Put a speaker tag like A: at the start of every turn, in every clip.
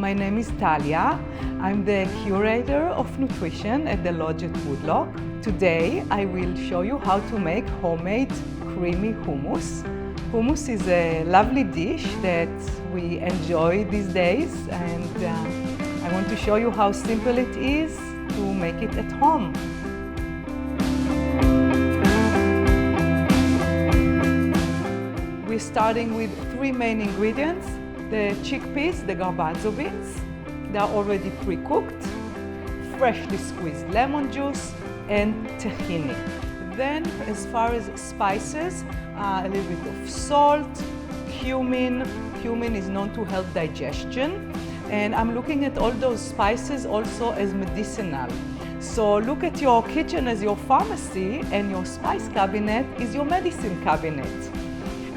A: My name is Talia. I'm the curator of nutrition at the lodge at Woodloch. Today I will show you how to make homemade creamy hummus. Hummus is a lovely dish that we enjoy these days, and I want to show you how simple it is to make it at home. We're starting with three main ingredients: the chickpeas, the garbanzo beans. They are already pre-cooked, freshly squeezed lemon juice, and tahini. Then, as far as spices, a little bit of salt, cumin. Cumin is known to help digestion. And I'm looking at all those spices also as medicinal. So look at your kitchen as your pharmacy, and your spice cabinet is your medicine cabinet.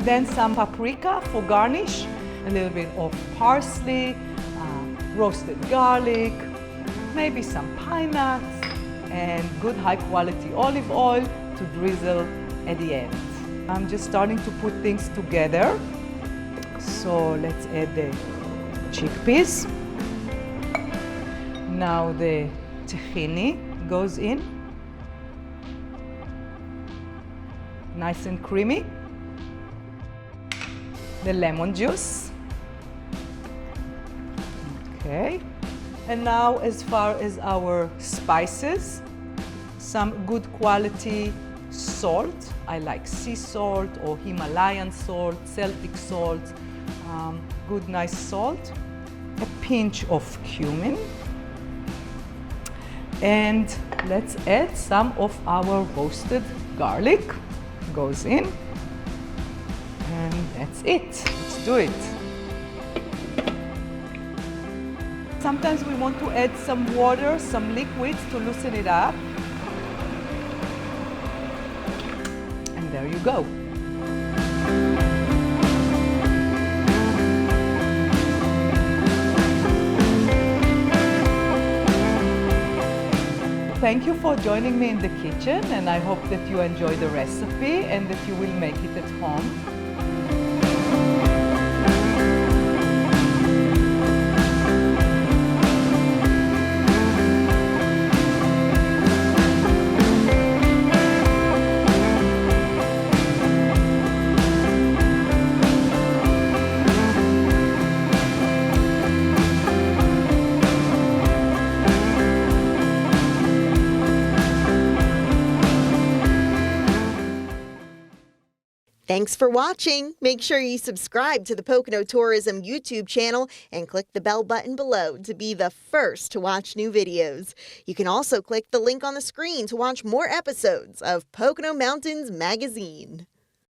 A: Then some paprika for garnish, a little bit of parsley, roasted garlic, maybe some pine nuts, and good high quality olive oil to drizzle at the end. I'm just starting to put things together. So let's add the chickpeas. Now the tahini goes in. Nice and creamy. The lemon juice. Okay. And now, as far as our spices, some good quality salt. I like sea salt or Himalayan salt, Celtic salt, good nice salt. A pinch of cumin. And let's add some of our roasted garlic. Goes in. And that's it. Let's do it. Sometimes we want to add some water, some liquids to loosen it up. And there you go. Thank you for joining me in the kitchen, and I hope that you enjoy the recipe and that you will make it at home.
B: Thanks for watching. Make sure you subscribe to the Pocono Tourism YouTube channel and click the bell button below to be the first to watch new videos. You can also click the link on the screen to watch more episodes of Pocono Mountains Magazine.